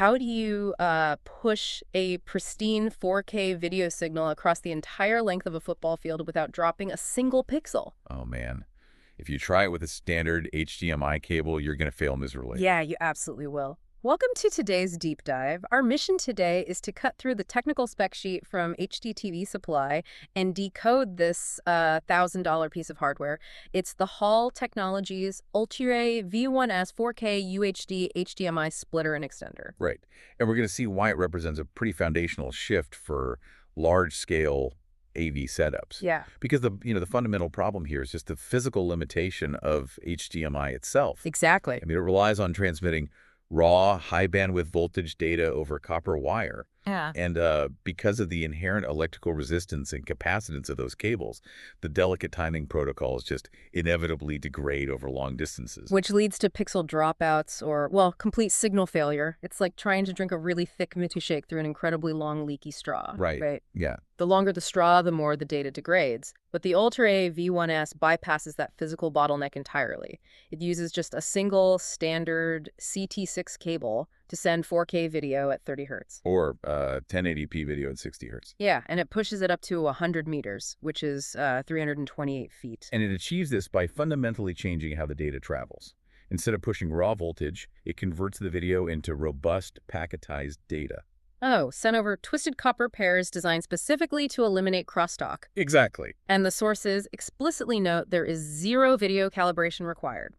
how do you push a pristine 4K video signal across the entire length of a football field without dropping a single pixel? Oh man, if you try it with a standard HDMI cable, you're going to fail miserably. Yeah, you absolutely will. Welcome to today's deep dive. Our mission today is to cut through the technical spec sheet from HDTVSupply and decode this $1,000 piece of hardware. It's the Hall Technologies ULTRA-V-1S 4K UHD HDMI Splitter and Extender. Right. And we're going to see why it represents a pretty foundational shift for large-scale AV setups. Yeah, Because the fundamental problem here is just the physical limitation of HDMI itself. exactly. I mean, it relies on transmitting raw, high-bandwidth voltage data over copper wire. Yeah. And because of the inherent electrical resistance and capacitance of those cables, the delicate timing protocols just inevitably degrade over long distances. Which leads to pixel dropouts or, well, complete signal failure. It's like trying to drink a really thick milkshake through an incredibly long, leaky straw. Right. Yeah. The longer the straw, the more the data degrades. But the Ultra V1S bypasses that physical bottleneck entirely. It uses just a single standard CT6 cable to send 4K video at 30 hertz. Or 1080p video at 60 hertz. Yeah, and it pushes it up to 100 meters, which is 328 feet. And it achieves this by fundamentally changing how the data travels. Instead of pushing raw voltage, it converts the video into robust packetized data. Oh, sent over twisted copper pairs designed specifically to eliminate crosstalk. Exactly. And the sources explicitly note there is zero video calibration required.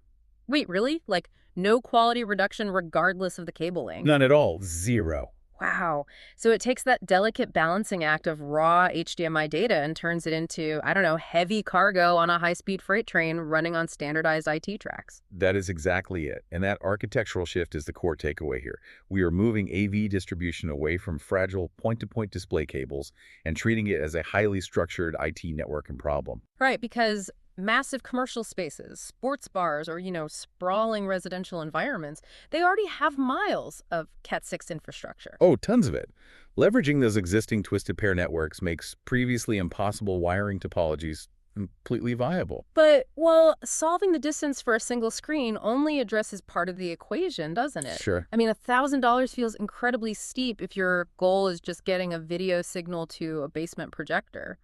Wait, really? Like, no quality reduction regardless of the cabling? None at all. Zero. Wow. So it takes that delicate balancing act of raw HDMI data and turns it into, I don't know, heavy cargo on a high-speed freight train running on standardized IT tracks. That is exactly it. And that architectural shift is the core takeaway here. We are moving AV distribution away from fragile point-to-point display cables and treating it as a highly structured IT networking problem. Right, because massive commercial spaces, sports bars, or, sprawling residential environments, they already have miles of Cat6 infrastructure. Oh, tons of it. Leveraging those existing twisted pair networks makes previously impossible wiring topologies completely viable. But, well, solving the distance for a single screen only addresses part of the equation, doesn't it? Sure. I mean, $1,000 feels incredibly steep if your goal is just getting a video signal to a basement projector.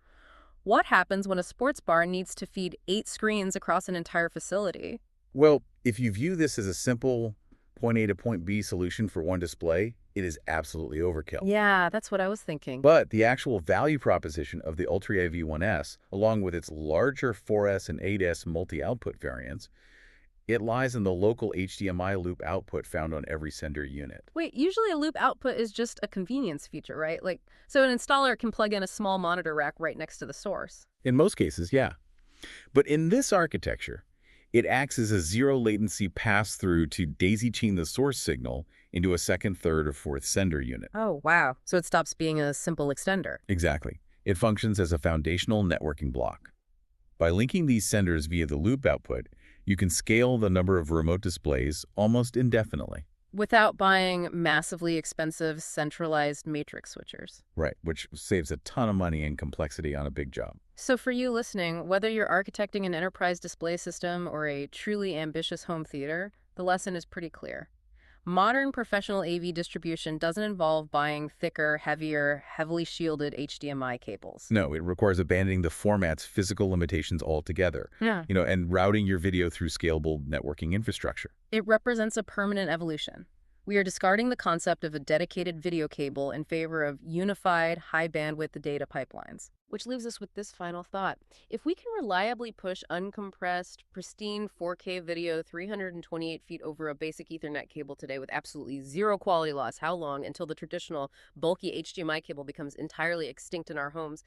What happens when a sports bar needs to feed 8 screens across an entire facility? Well, if you view this as a simple point A to point B solution for one display, it is absolutely overkill. Yeah, that's what I was thinking. But the actual value proposition of the Ultra V1S, along with its larger 4S and 8S multi-output variants, it lies in the local HDMI loop output found on every sender unit. Wait, usually a loop output is just a convenience feature, right? Like, so an installer can plug in a small monitor rack right next to the source. In most cases, yeah. But in this architecture, it acts as a zero-latency pass-through to daisy-chain the source signal into a second, third, or fourth sender unit. Oh, wow. So it stops being a simple extender. Exactly. It functions as a foundational networking block. By linking these senders via the loop output, you can scale the number of remote displays almost indefinitely. Without buying massively expensive centralized matrix switchers. Right, which saves a ton of money and complexity on a big job. So for you listening, whether you're architecting an enterprise display system or a truly ambitious home theater, the lesson is pretty clear. Modern professional AV distribution doesn't involve buying thicker, heavier, heavily shielded HDMI cables. No, it requires abandoning the format's physical limitations altogether, Yeah. and routing your video through scalable networking infrastructure. It represents a permanent evolution. We are discarding the concept of a dedicated video cable in favor of unified, high-bandwidth data pipelines. Which leaves us with this final thought. If we can reliably push uncompressed, pristine 4K video 328 feet over a basic Ethernet cable today with absolutely zero quality loss, how long until the traditional bulky HDMI cable becomes entirely extinct in our homes?